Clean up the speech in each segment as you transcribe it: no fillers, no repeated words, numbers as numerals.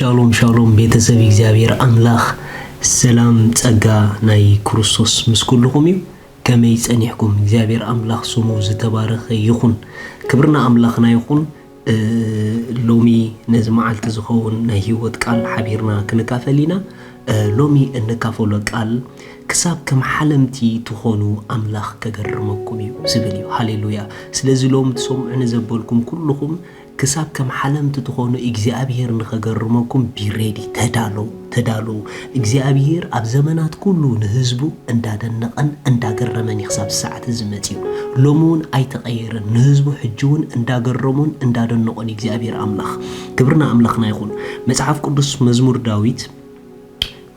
ሻሎም ሻሎም ቤተሰብ እግዚአብሔር አምላኽ ሰላም ጸጋ ናይ ክርስቶስ ምስኩልኩም እዩ ከመይ ጸኒሕኩም እግዚአብሔር አምላኽ ስሙ ዝተባረኸ ይኹን ክብርና አምላኽና ይኹን ሎሚ ነዚ መዓልቲ ዝኸውን ናይ ህይወት ቃል ሓቢርና ክንካፈሊና ሎሚ እንካፈሎ ቃል ክሳብ ከም ሓለምቲ ትኾኑ አምላኽ ከገርመኩም እዩ ዝብል እዩ ሃሌሉያ ስለዚ ሎም ትሰምዑን ዘበልኩም ኩልኩም ክሳብ ከም ሓለምቲ ትኾኑ እግዚአብሔር ንኸገርመኩም ቢሬዲ ተዳሎ እግዚአብሔር ኣብ ዘመናት ኩሉ ንህዝቡ እንዳደነቀን እንዳገረመን ይኽሳብ ሰዓት ዝመጽዩ ሎሙን ኣይተቀየረን ንህዝቡ ሕጅውን እንዳገረሙን እንዳደነቆን እግዚአብሔር አምላኽ ክብርና አምላኽና ይኹን መጽሐፍ ቅዱስ መዝሙር ዳዊት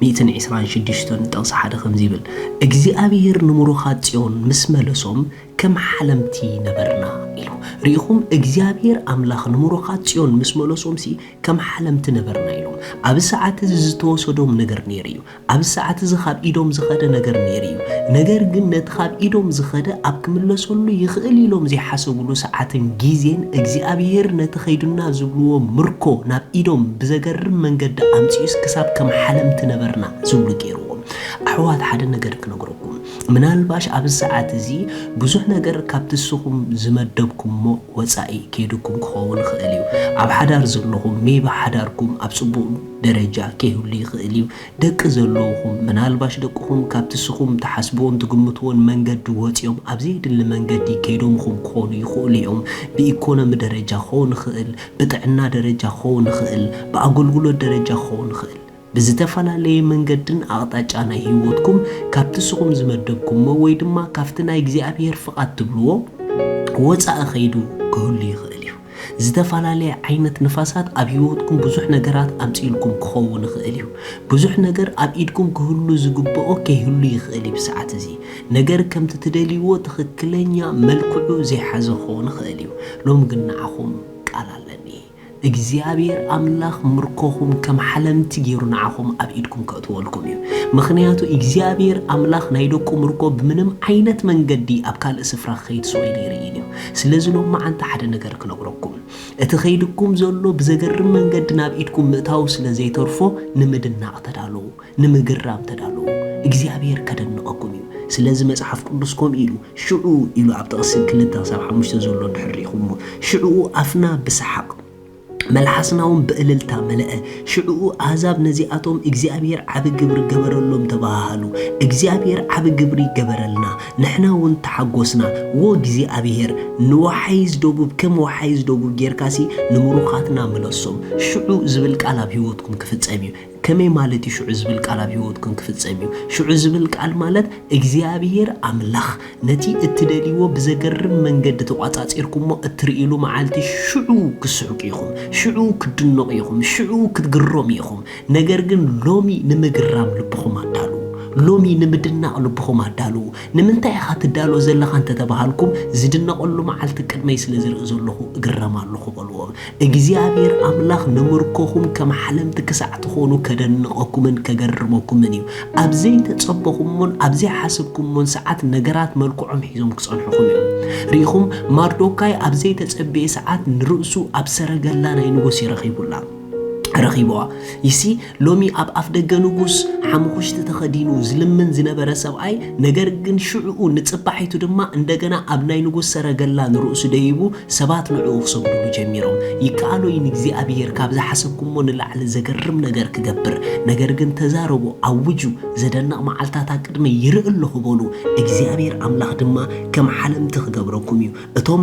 126 ጥቅስ ሓደ ከምዚ ይብል እግዚአብሔር ንሙሩኻት ጽዮን ምስ መለሶም ከም ሓለምቲ ነበርና ኢሉ ሪኢኹም እግዚአብሔር አምላኽ ንሙሩኻት ጽዮን ምስ መለሶም ሲ ከም ሓለምቲ ነበርና ኢሉ ኣብ ሰዓት ዝተወሰዶም ነገር ነይሩ እዩ ኣብ ሰዓት ዝኻብ ኢዶም ዝኸደ ነገር ነይሩ እዩ ነገር ግን ነቲ ካብ ኢዶም ዝኸደ ኣብ ክምለሰሉ ይኽእል ኢሎም ዘይሓሰብሉ ሰዓትን ጊዜን እግዚአብሔር ነቲ ኸይዱና ዝብልዎ ምርኮ ናብ ኢዶም ብዘገርም መንገዲ ኣምጽኡስ ክሳብ ከም ሓለምቲ ነበርና ዝብሉ ገይርዎም ኣሕዋት ሓደ ነገር ክነግረኩም ምናልባሽ ኣብ ሰዓት እዚ ብዙሕ ነገር ካብቲ ስኹም ዝመደብኩምሞ ወጻኢ ከይድኩም ክኸውን ይኽእል እዩ ኣብ ሓዳር ዘለኹም ሜባ ሓዳርኩም ኣብ ጽቡቕ ደረጃ ከይህሉ ይኽእል እዩ ደቂ ዘለኹም ምናልባሽ ደቅኹም ካብቲ ስኹም ተሓስብዎን ትግምትዎን መንገዲ ወፂኦም ኣብ ዘይድሊ መንገዲ ከይዶምኹም ክኾኑ ይኽእሉ እዮም ብኢኮኖሚ ደረጃ ክኸውን ይኽእል ብጥዕና ደረጃ ክኸውን ይኽእል ብኣገልግሎት ደረጃ ክኸውን ይኽእል ብዝተፈላለየ መንገድን ኣቕጣጫ ናይ ህይወትኩም ካብቲ ስኹም ዝመደብኩምሞ ወይ ድማ ካብቲ ናይ እግዚአብሔር ፍቓድ ትብልዎ ወጻኢ ኸይዱ ክህሉ ይኽእል እዩ ዝተፈላለዩ ዓይነት ንፋሳት ኣብ ህይወትኩም ብዙሕ ነገራት ኣምፂልኩም ክኸውን ይኽእል እዩ ብዙሕ ነገር ኣብ ኢድኩም ክህሉ ዝግብኦ ከይህሉ ይኽእል እዩ ብሰዓት እዚ ነገር ከምቲ ትደልይዎ ትኽክለኛ መልክዑ ዘይሓዘ ክኸውን ይኽእል እዩ ሎም ግን ንዓኹም ቃል ኣለኒ እግዚአብሔር አምላኽ ምርኮኹም ከም ሓለምቲ ገይሩ ንዓኹም ኣብ ኢድኩም ከእትወልኩም እዩ ምኽንያቱ እግዚአብሔር አምላኽ ናይ ደቁ ምርኮ ብምንም ዓይነት መንገዲ ኣብ ካልእ ስፍራ ኸይድ ሰውኢሉ ይርኢን እዩ ስለዚ ሎም መዓልቲ ሓደ ነገር ክነግረኩም እቲ ኸይድኩም ዘሎ ብዘገርም መንገዲ ናብ ኢድኩም ምእታው ስለ ዘይተርፎ ንምድናቕ ተዳለዉ ንምግራም ተዳለዉ እግዚአብሔር ከደንቐኩም እዩ ስለዚ መጽሐፍ ቅዱስ ከምኡ ኢሉ ሽዑ ኢሉ ኣብ ጥቕሲ 2-5 ዘሎ ድሕሪኹም ሽዑ ኣፍና ብሰሓቕ መልሓስናውን ብእልልታ መለአ ሽዑኡ አሕዛብ ነዚኣቶም እግዚአብሔር ዓብ ግብሪ ገበረሎም ተባሃሉ እግዚአብሔር ዓብ ግብሪ ገበረልና ንሕና እውን ተሓጎስና ወ እግዚአብሔር ንወሓይዝ ደቡብ ከም ወሓይዝ ደቡብ ጌርካሲ ንምሩኻትና መለሶም ሽዑ ዝብል ቃል ኣብ ህይወትኩም ክፍጸም እዩ ከመይ ማለት ሽዑ ዝብል ቃል ኣብ ህይወትኩም ክፍጸም እዩ ሽዑ ዝብል ቃል ማለት እግዚአብሔር አምላኽ ነቲ እትደልይዎ ብዘገርም መንገዲ ተቋጻጺርኩምሞ እትርእሉ መዓልቲ ሽዑ ክስሑቅ ኢኹም ሽዑ ክድነቕ ኢኹም ሽዑ ክትግሮም ኢኹም ነገር ግን ሎሚ ንምግራም ልብኹም ኣዳሉ ሎሚ ንምድናቕ ልብኹም ኣዳሉ ንምንታይ ኢኻ ትዳሎ ዘለኻ እንተ ተባሃልኩም ዝድነቐሉ መዓልቲ ቅድመይ ስለ ዝርኢ ዘለኹ እግረማለኹ በልዎም እግዚአብሔር አምላኽ ንምርኮኹም ከም ሓለምቲ ክሳዕ ትኾኑ ከደንቐኩምን ከገርመኩምን እዩ ኣብ ዘይተጸበኹሞን ኣብ ዘይሓስብኩሞን ሰዓት ነገራት መልክዖም ሒዞም ክጸንሑኹም እዮም ሪኢኹም ማርዶካይ ኣብ ዘይተጸበየ ሰዓት ንርእሱ ኣብ ሰረገላ ናይ ንጉስ ይረኺቡላ ረኺብዋ ይሲ ሎሚ ኣብ ኣፍ ደገ ንጉስ ሓሙኽሽቲ ተኸዲኑ ዝልምን ዝነበረ ሰብኣይ ነገር ግን ሽዑኡ ንጽባሒቱ ድማ እንደገና ኣብ ናይ ንጉስ ሰረገላ ንርእሱ ደይቡ ሰባት ንዕኡ ክሰግዱሉ ጀሚሮም ይከኣሎይ ንእግዚአብሔር ካብ ዝሓሰብኩሞ ንላዕሊ ዘገርም ነገር ክገብር ነገር ግን ተዛረቡ ኣውጁ ዘደንቕ መዓልታት ቅድመ ይርኢ ኣለኹ በሉ እግዚአብሔር አምላኽ ድማ ከም ሓለምቲ ክገብረኩም እዩ እቶም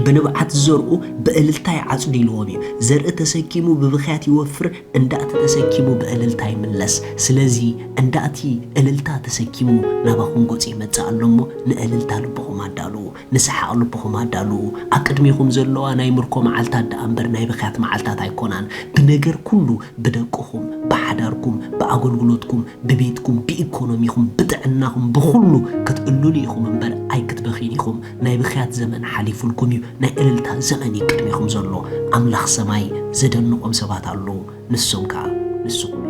በንብዓት ዘርኡ በእልልታ ይዓጽድልዎም እዩ ዘርኢ ተሰኪሙ ብብኽያት ይወፍር እንዳእቲ ተሰኪሙ በእልልታ ይምለስ ስለዚ እንዳእቲ እልልታ ተሰኪሙ ናባኹም ጎጽ ይመጽእ ኣሎሞ ንእልልታ ልብኹም ኣዳሉ ንስሓቕ ልብኹም ኣዳሉ ኣብ ቅድሚኹም ዘለዋ ናይ ምርኮ መዓልታት ደኣ እምበር ናይ ብኽያት መዓልታት ኣይኮናን ብነገር ኩሉ ብደቅኹም ብሓዳርኩም ብኣገልግሎትኩም ብቤትኩም ብኢኮኖሚኹም ብጥዕናኹም ብኹሉ ክትእልሉ ኢኹም እምበር ኣይክትበኺን ኢኹም ናይ ብኽያት ዘመን ሓሊፉልኩም እዩ ናይ እልልታ ዘመን ቅድሚኹም ዘሎ ኣምላኽ ሰማይ ዘደንቖም ሰባት ኣለዉ ንሶም ከዓ ንስኩም